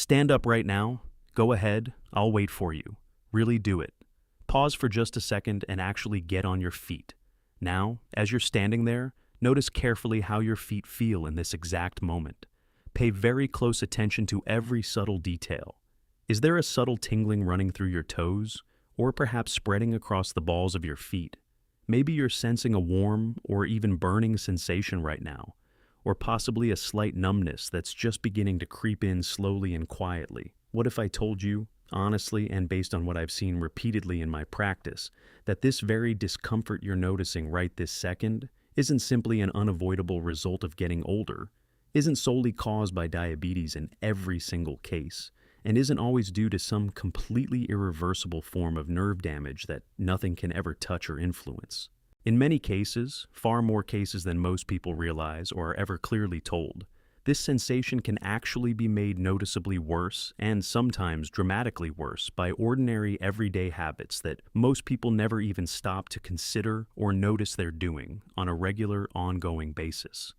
Stand up right now. Go ahead. I'll wait for you. Really do it. Pause for just a second and actually get on your feet. Now, as you're standing there, notice carefully how your feet feel in this exact moment. Pay very close attention to every subtle detail. Is there a subtle tingling running through your toes, or perhaps spreading across the balls of your feet? Maybe you're sensing a warm or even burning sensation right now, or possibly a slight numbness that's just beginning to creep in slowly and quietly. What if I told you, honestly and based on what I've seen repeatedly in my practice, that this very discomfort you're noticing right this second isn't simply an unavoidable result of getting older, isn't solely caused by diabetes in every single case, and isn't always due to some completely irreversible form of nerve damage that nothing can ever touch or influence? In many cases, far more cases than most people realize or are ever clearly told, this sensation can actually be made noticeably worse and sometimes dramatically worse by ordinary everyday habits that most people never even stop to consider or notice they're doing on a regular, ongoing basis.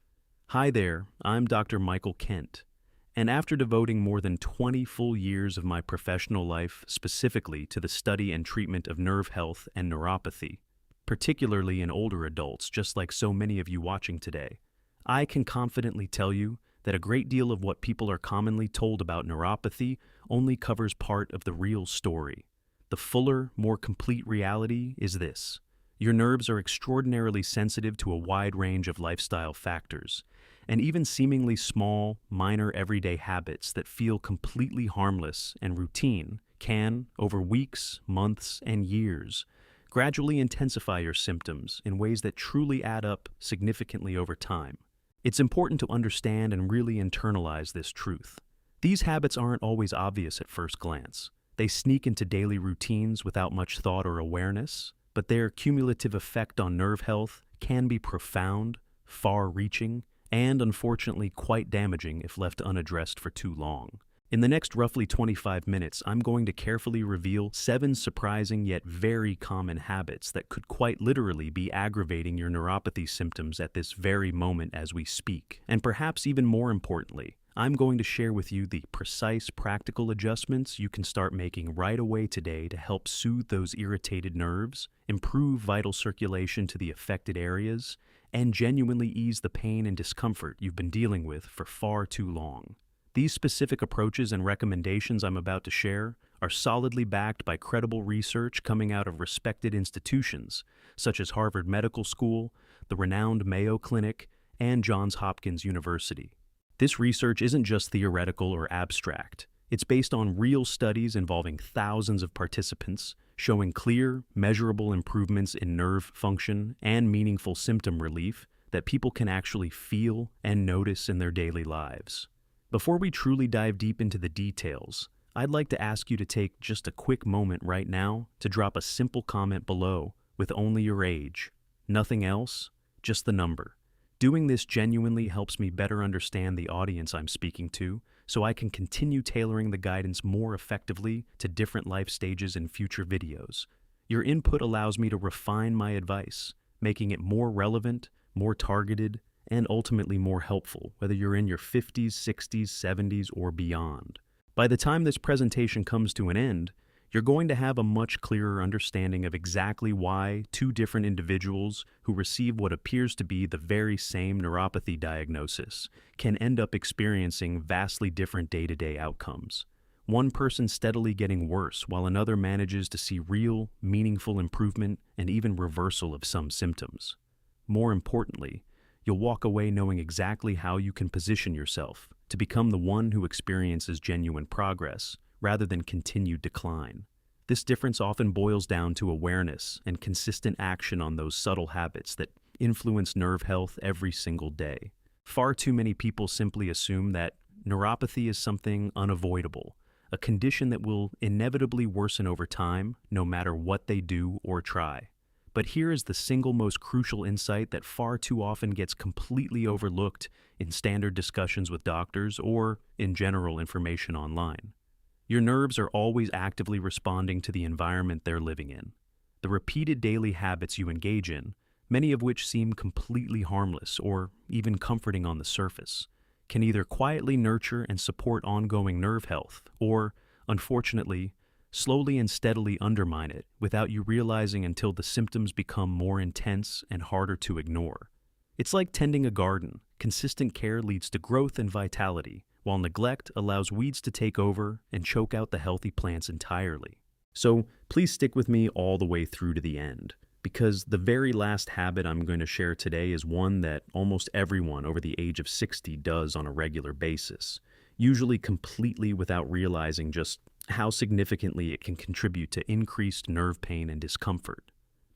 Hi there, I'm Dr. Michael Kent, and after devoting more than 20 full years of my professional life specifically to the study and treatment of nerve health and neuropathy, particularly in older adults just like so many of you watching today, I can confidently tell you that a great deal of what people are commonly told about neuropathy only covers part of the real story. The fuller, more complete reality is this: your nerves are extraordinarily sensitive to a wide range of lifestyle factors, and even seemingly small, minor everyday habits that feel completely harmless and routine can, over weeks, months, and years, gradually intensify your symptoms in ways that truly add up significantly over time. It's important to understand and really internalize this truth. These habits aren't always obvious at first glance. They sneak into daily routines without much thought or awareness, but their cumulative effect on nerve health can be profound, far-reaching, and unfortunately quite damaging if left unaddressed for too long. In the next roughly 25 minutes, I'm going to carefully reveal 7 surprising yet very common habits that could quite literally be aggravating your neuropathy symptoms at this very moment as we speak. And perhaps even more importantly, I'm going to share with you the precise practical adjustments you can start making right away today to help soothe those irritated nerves, improve vital circulation to the affected areas, and genuinely ease the pain and discomfort you've been dealing with for far too long. These specific approaches and recommendations I'm about to share are solidly backed by credible research coming out of respected institutions such as Harvard Medical School, the renowned Mayo Clinic, and Johns Hopkins University. This research isn't just theoretical or abstract. It's based on real studies involving thousands of participants, showing clear, measurable improvements in nerve function and meaningful symptom relief that people can actually feel and notice in their daily lives. Before we truly dive deep into the details, I'd like to ask you to take just a quick moment right now to drop a simple comment below with only your age. Nothing else, just the number. Doing this genuinely helps me better understand the audience I'm speaking to, so I can continue tailoring the guidance more effectively to different life stages in future videos. Your input allows me to refine my advice, making it more relevant, more targeted, and ultimately more helpful, whether you're in your 50s, 60s, 70s, or beyond. By the time this presentation comes to an end, you're going to have a much clearer understanding of exactly why 2 different individuals who receive what appears to be the very same neuropathy diagnosis can end up experiencing vastly different day-to-day outcomes. One person steadily getting worse while another manages to see real, meaningful improvement and even reversal of some symptoms. More importantly, you'll walk away knowing exactly how you can position yourself to become the one who experiences genuine progress rather than continued decline. This difference often boils down to awareness and consistent action on those subtle habits that influence nerve health every single day. Far too many people simply assume that neuropathy is something unavoidable, a condition that will inevitably worsen over time no matter what they do or try. But here is the single most crucial insight that far too often gets completely overlooked in standard discussions with doctors or in general information online. Your nerves are always actively responding to the environment they're living in. The repeated daily habits you engage in, many of which seem completely harmless or even comforting on the surface, can either quietly nurture and support ongoing nerve health, or, unfortunately, slowly and steadily undermine it without you realizing until the symptoms become more intense and harder to ignore. It's like tending a garden. Consistent care leads to growth and vitality, while neglect allows weeds to take over and choke out the healthy plants entirely. So please stick with me all the way through to the end, because the very last habit I'm going to share today is one that almost everyone over the age of 60 does on a regular basis, usually completely without realizing just how significantly it can contribute to increased nerve pain and discomfort.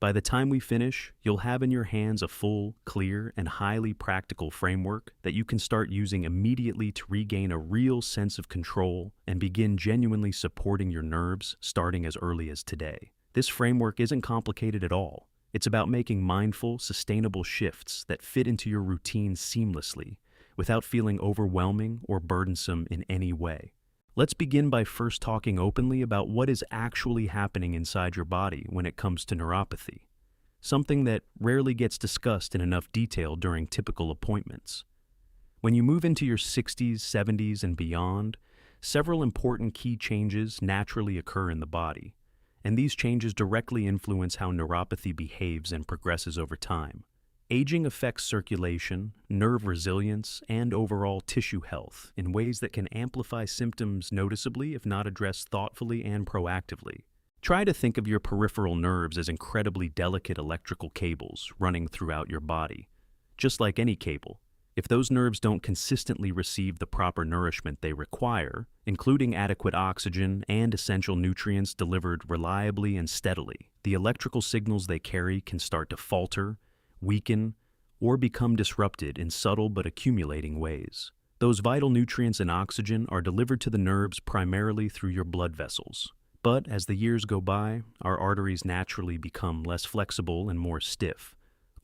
By the time we finish, you'll have in your hands a full, clear, and highly practical framework that you can start using immediately to regain a real sense of control and begin genuinely supporting your nerves starting as early as today. This framework isn't complicated at all. It's about making mindful, sustainable shifts that fit into your routine seamlessly, without feeling overwhelming or burdensome in any way. Let's begin by first talking openly about what is actually happening inside your body when it comes to neuropathy, something that rarely gets discussed in enough detail during typical appointments. When you move into your 60s, 70s, and beyond, several important key changes naturally occur in the body, and these changes directly influence how neuropathy behaves and progresses over time. Aging affects circulation, nerve resilience, and overall tissue health in ways that can amplify symptoms noticeably if not addressed thoughtfully and proactively. Try to think of your peripheral nerves as incredibly delicate electrical cables running throughout your body. Just like any cable, if those nerves don't consistently receive the proper nourishment they require, including adequate oxygen and essential nutrients delivered reliably and steadily, the electrical signals they carry can start to falter, weaken, or become disrupted in subtle but accumulating ways. Those vital nutrients and oxygen are delivered to the nerves primarily through your blood vessels. But as the years go by, our arteries naturally become less flexible and more stiff.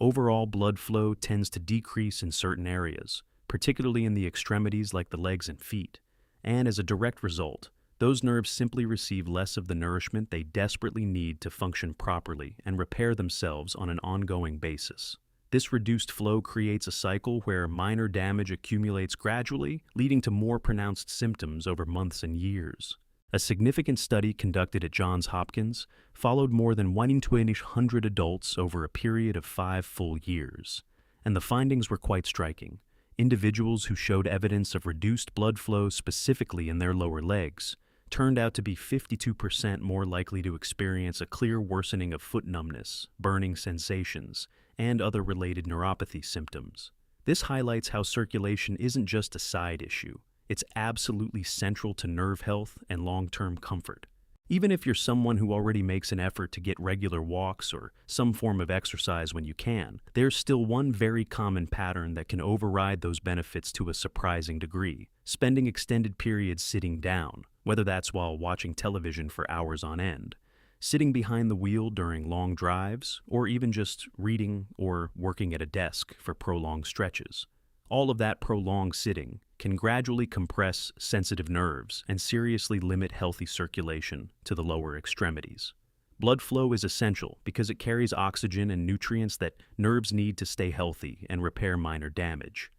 Overall blood flow tends to decrease in certain areas, particularly in the extremities like the legs and feet. And as a direct result, those nerves simply receive less of the nourishment they desperately need to function properly and repair themselves on an ongoing basis. This reduced flow creates a cycle where minor damage accumulates gradually, leading to more pronounced symptoms over months and years. A significant study conducted at Johns Hopkins followed more than 1,200 adults over a period of 5 full years, and the findings were quite striking. Individuals who showed evidence of reduced blood flow specifically in their lower legs turned out to be 52% more likely to experience a clear worsening of foot numbness, burning sensations, and other related neuropathy symptoms. This highlights how circulation isn't just a side issue. It's absolutely central to nerve health and long-term comfort. Even if you're someone who already makes an effort to get regular walks or some form of exercise when you can, there's still one very common pattern that can override those benefits to a surprising degree: spending extended periods sitting down, whether that's while watching television for hours on end, sitting behind the wheel during long drives, or even just reading or working at a desk for prolonged stretches. All of that prolonged sitting can gradually compress sensitive nerves and seriously limit healthy circulation to the lower extremities. Blood flow is essential because it carries oxygen and nutrients that nerves need to stay healthy and repair minor damage.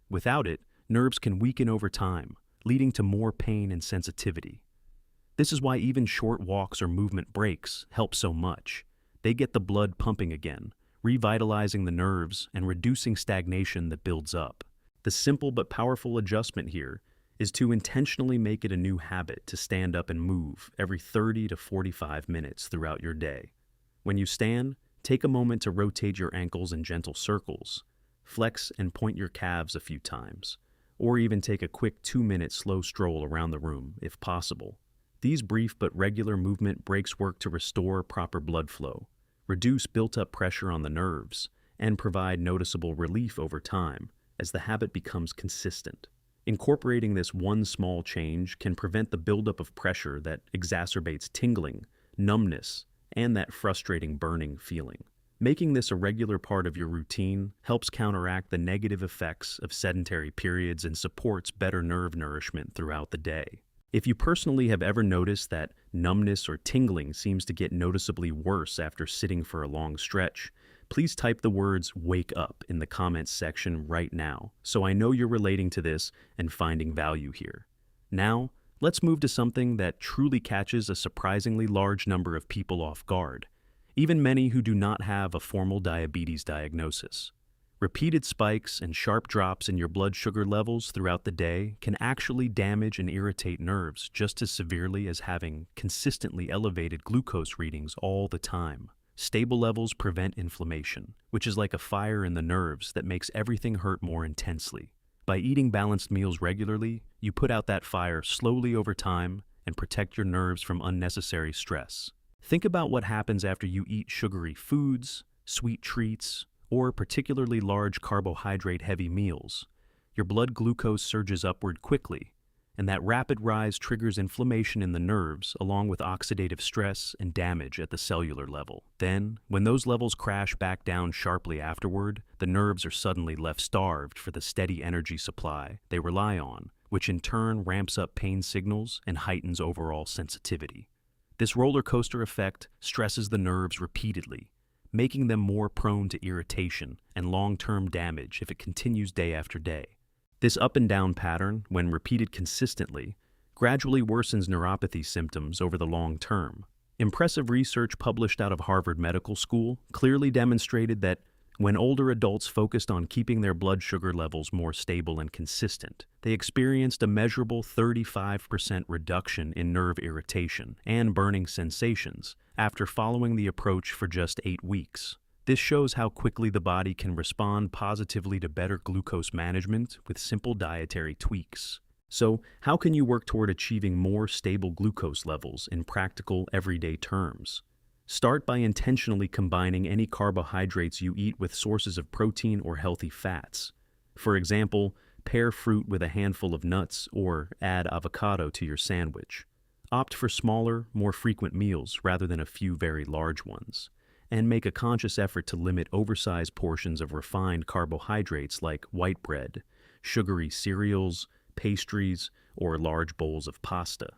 Without it, nerves can weaken over time, leading to more pain and sensitivity. This is why even short walks or movement breaks help so much. They get the blood pumping again, revitalizing the nerves and reducing stagnation that builds up. The simple but powerful adjustment here is to intentionally make it a new habit to stand up and move every 30 to 45 minutes throughout your day. When you stand, take a moment to rotate your ankles in gentle circles, flex and point your calves a few times, or even take a quick 2-minute slow stroll around the room if possible. These brief but regular movement breaks work to restore proper blood flow, reduce built-up pressure on the nerves, and provide noticeable relief over time as the habit becomes consistent. Incorporating this one small change can prevent the buildup of pressure that exacerbates tingling, numbness, and that frustrating burning feeling. Making this a regular part of your routine helps counteract the negative effects of sedentary periods and supports better nerve nourishment throughout the day. If you personally have ever noticed that numbness or tingling seems to get noticeably worse after sitting for a long stretch, Please type the words "wake up" in the comments section right now, so I know you're relating to this and finding value here. Now, let's move to something that truly catches a surprisingly large number of people off guard, even many who do not have a formal diabetes diagnosis. Repeated spikes and sharp drops in your blood sugar levels throughout the day can actually damage and irritate nerves just as severely as having consistently elevated glucose readings all the time. Stable levels prevent inflammation, which is like a fire in the nerves that makes everything hurt more intensely. By eating balanced meals regularly, you put out that fire slowly over time and protect your nerves from unnecessary stress. Think about what happens after you eat sugary foods, sweet treats, or particularly large carbohydrate-heavy meals. Your blood glucose surges upward quickly, and that rapid rise triggers inflammation in the nerves along with oxidative stress and damage at the cellular level. Then, when those levels crash back down sharply afterward, the nerves are suddenly left starved for the steady energy supply they rely on, which in turn ramps up pain signals and heightens overall sensitivity. This roller coaster effect stresses the nerves repeatedly, making them more prone to irritation and long-term damage if it continues day after day. This up and down pattern, when repeated consistently, gradually worsens neuropathy symptoms over the long term. Impressive research published out of Harvard Medical School clearly demonstrated that when older adults focused on keeping their blood sugar levels more stable and consistent, they experienced a measurable 35% reduction in nerve irritation and burning sensations after following the approach for just 8 weeks. This shows how quickly the body can respond positively to better glucose management with simple dietary tweaks. So, how can you work toward achieving more stable glucose levels in practical, everyday terms? Start by intentionally combining any carbohydrates you eat with sources of protein or healthy fats. For example, pair fruit with a handful of nuts or add avocado to your sandwich. Opt for smaller, more frequent meals rather than a few very large ones. And make a conscious effort to limit oversized portions of refined carbohydrates like white bread, sugary cereals, pastries, or large bowls of pasta.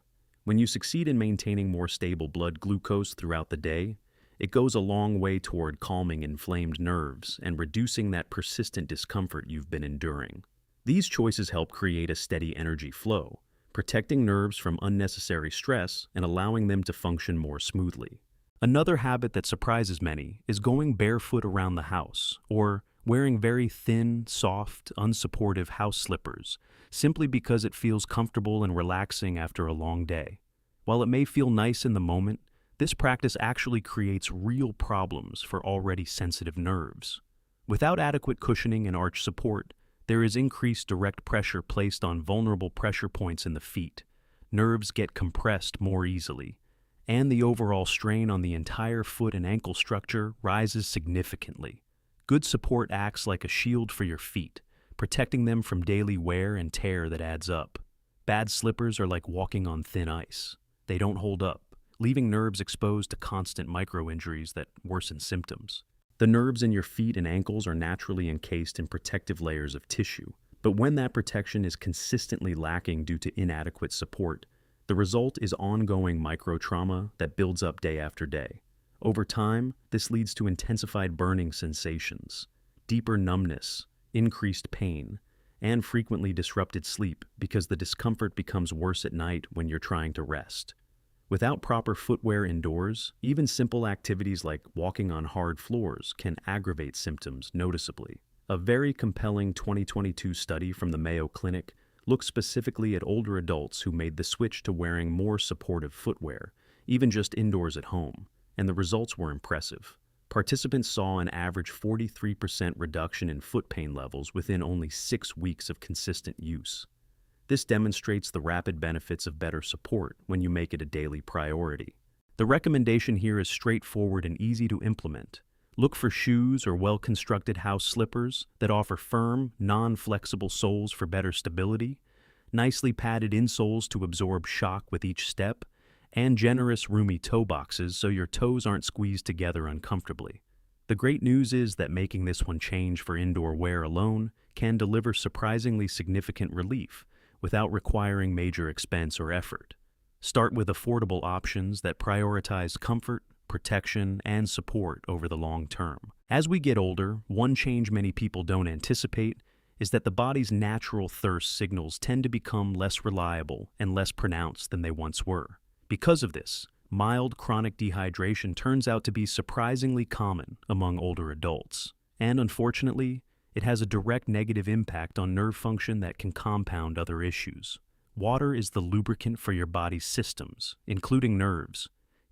When you succeed in maintaining more stable blood glucose throughout the day, it goes a long way toward calming inflamed nerves and reducing that persistent discomfort you've been enduring. These choices help create a steady energy flow, protecting nerves from unnecessary stress and allowing them to function more smoothly. Another habit that surprises many is going barefoot around the house or wearing very thin, soft, unsupportive house slippers simply because it feels comfortable and relaxing after a long day. While it may feel nice in the moment, this practice actually creates real problems for already sensitive nerves. Without adequate cushioning and arch support, there is increased direct pressure placed on vulnerable pressure points in the feet. Nerves get compressed more easily, and the overall strain on the entire foot and ankle structure rises significantly. Good support acts like a shield for your feet, protecting them from daily wear and tear that adds up. Bad slippers are like walking on thin ice. They don't hold up, leaving nerves exposed to constant micro-injuries that worsen symptoms. The nerves in your feet and ankles are naturally encased in protective layers of tissue, but when that protection is consistently lacking due to inadequate support, the result is ongoing micro-trauma that builds up day after day. Over time, this leads to intensified burning sensations, deeper numbness, increased pain, and frequently disrupted sleep because the discomfort becomes worse at night when you're trying to rest. Without proper footwear indoors, even simple activities like walking on hard floors can aggravate symptoms noticeably. A very compelling 2022 study from the Mayo Clinic looked specifically at older adults who made the switch to wearing more supportive footwear, even just indoors at home, and the results were impressive. Participants saw an average 43% reduction in foot pain levels within only 6 weeks of consistent use. This demonstrates the rapid benefits of better support when you make it a daily priority. The recommendation here is straightforward and easy to implement. Look for shoes or well-constructed house slippers that offer firm, non-flexible soles for better stability, nicely padded insoles to absorb shock with each step, and generous, roomy toe boxes so your toes aren't squeezed together uncomfortably. The great news is that making this one change for indoor wear alone can deliver surprisingly significant relief without requiring major expense or effort. Start with affordable options that prioritize comfort, protection, and support over the long term. As we get older, one change many people don't anticipate is that the body's natural thirst signals tend to become less reliable and less pronounced than they once were. Because of this, mild chronic dehydration turns out to be surprisingly common among older adults. And unfortunately, it has a direct negative impact on nerve function that can compound other issues. Water is the lubricant for your body's systems, including nerves.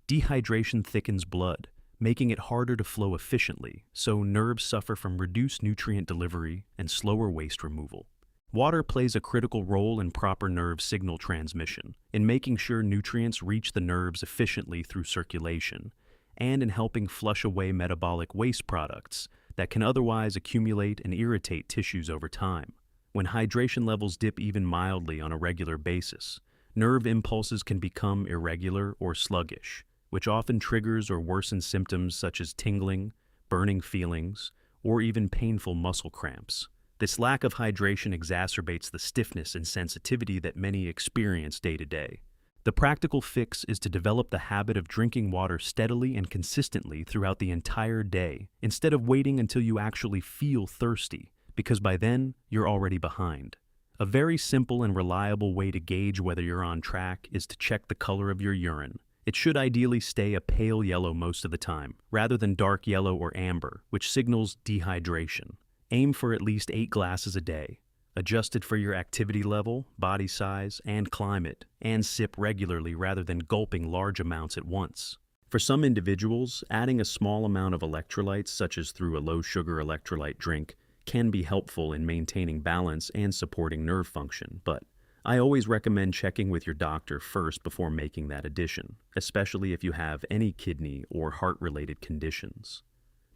Dehydration thickens blood, making it harder to flow efficiently, so nerves suffer from reduced nutrient delivery and slower waste removal. Water plays a critical role in proper nerve signal transmission, in making sure nutrients reach the nerves efficiently through circulation, and in helping flush away metabolic waste products that can otherwise accumulate and irritate tissues over time. When hydration levels dip even mildly on a regular basis, nerve impulses can become irregular or sluggish, which often triggers or worsens symptoms such as tingling, burning feelings, or even painful muscle cramps. This lack of hydration exacerbates the stiffness and sensitivity that many experience day to day. The practical fix is to develop the habit of drinking water steadily and consistently throughout the entire day, instead of waiting until you actually feel thirsty, because by then, you're already behind. A very simple and reliable way to gauge whether you're on track is to check the color of your urine. It should ideally stay a pale yellow most of the time, rather than dark yellow or amber, which signals dehydration. Aim for at least 8 glasses a day, adjusted for your activity level, body size, and climate, and sip regularly rather than gulping large amounts at once. For some individuals, adding a small amount of electrolytes, such as through a low-sugar electrolyte drink, can be helpful in maintaining balance and supporting nerve function, but I always recommend checking with your doctor first before making that addition, especially if you have any kidney or heart-related conditions.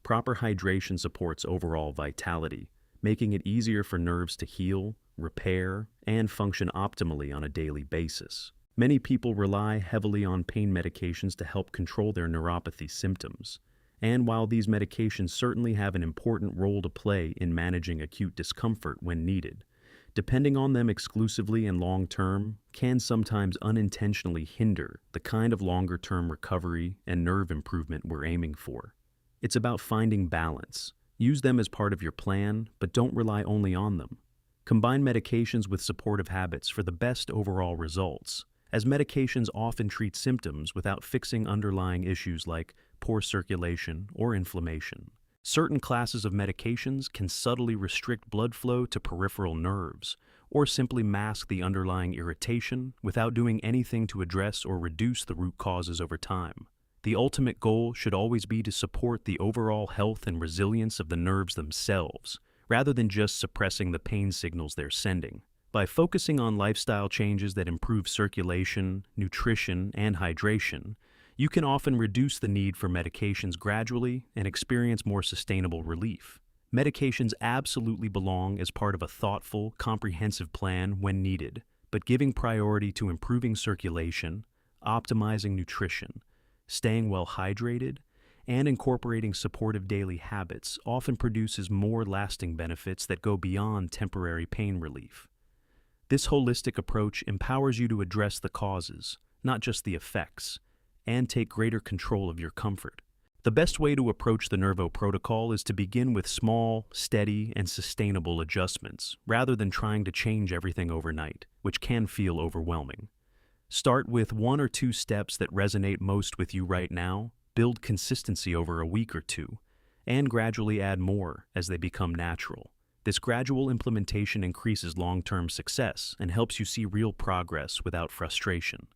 Proper hydration supports overall vitality, making it easier for nerves to heal, repair, and function optimally on a daily basis. Many people rely heavily on pain medications to help control their neuropathy symptoms, and while these medications certainly have an important role to play in managing acute discomfort when needed, depending on them exclusively and long-term can sometimes unintentionally hinder the kind of longer-term recovery and nerve improvement we're aiming for. It's about finding balance. Use them as part of your plan, but don't rely only on them. Combine medications with supportive habits for the best overall results, as medications often treat symptoms without fixing underlying issues like poor circulation or inflammation. Certain classes of medications can subtly restrict blood flow to peripheral nerves, or simply mask the underlying irritation without doing anything to address or reduce the root causes over time. The ultimate goal should always be to support the overall health and resilience of the nerves themselves, rather than just suppressing the pain signals they're sending. By focusing on lifestyle changes that improve circulation, nutrition, and hydration, you can often reduce the need for medications gradually and experience more sustainable relief. Medications absolutely belong as part of a thoughtful, comprehensive plan when needed, but giving priority to improving circulation, optimizing nutrition, staying well hydrated, and incorporating supportive daily habits often produces more lasting benefits that go beyond temporary pain relief. This holistic approach empowers you to address the causes, not just the effects, and take greater control of your comfort. The best way to approach the Nervo protocol is to begin with small, steady, and sustainable adjustments, rather than trying to change everything overnight, which can feel overwhelming. Start with 1 or 2 steps that resonate most with you right now, build consistency over a week or 2, and gradually add more as they become natural. This gradual implementation increases long-term success and helps you see real progress without frustration.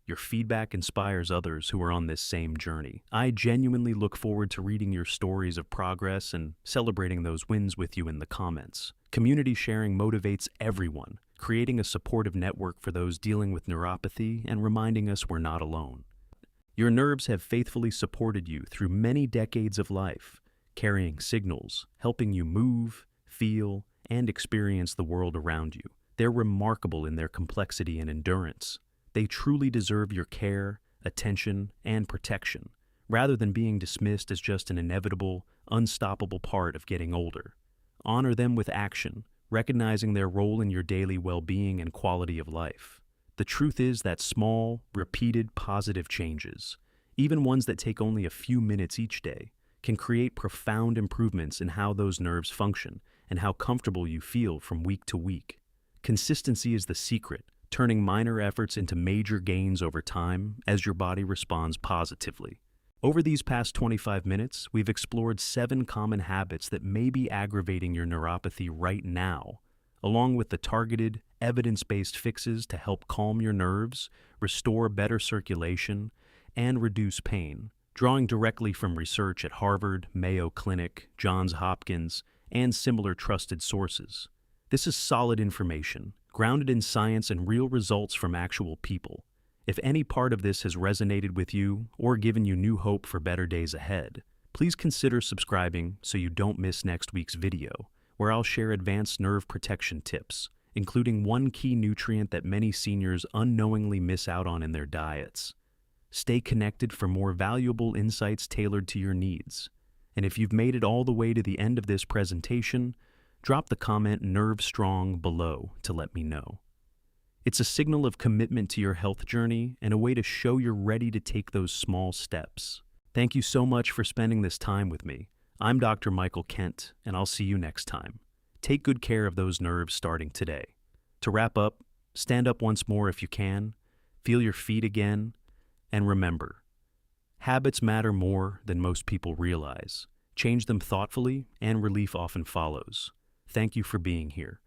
Your feedback inspires others who are on this same journey. I genuinely look forward to reading your stories of progress and celebrating those wins with you in the comments. Community sharing motivates everyone, creating a supportive network for those dealing with neuropathy and reminding us we're not alone. Your nerves have faithfully supported you through many decades of life, carrying signals, helping you move, feel, and experience the world around you. They're remarkable in their complexity and endurance. They truly deserve your care, attention, and protection, rather than being dismissed as just an inevitable, unstoppable part of getting older. Honor them with action, recognizing their role in your daily well-being and quality of life. The truth is that small, repeated positive changes, even ones that take only a few minutes each day, can create profound improvements in how those nerves function and how comfortable you feel from week to week. Consistency is the secret, turning minor efforts into major gains over time as your body responds positively. Over these past 25 minutes, we've explored 7 common habits that may be aggravating your neuropathy right now, along with the targeted, evidence-based fixes to help calm your nerves, restore better circulation, and reduce pain, drawing directly from research at Harvard, Mayo Clinic, Johns Hopkins, and similar trusted sources. This is solid information, grounded in science and real results from actual people. If any part of this has resonated with you or given you new hope for better days ahead, please consider subscribing so you don't miss next week's video, where I'll share advanced nerve protection tips, including one key nutrient that many seniors unknowingly miss out on in their diets. Stay connected for more valuable insights tailored to your needs. And if you've made it all the way to the end of this presentation, drop the comment "Nerve Strong" below to let me know. It's a signal of commitment to your health journey and a way to show you're ready to take those small steps. Thank you so much for spending this time with me. I'm Dr. Michael Kent, and I'll see you next time. Take good care of those nerves starting today. To wrap up, stand up once more if you can, feel your feet again, and remember, habits matter more than most people realize. Change them thoughtfully, and relief often follows. Thank you for being here.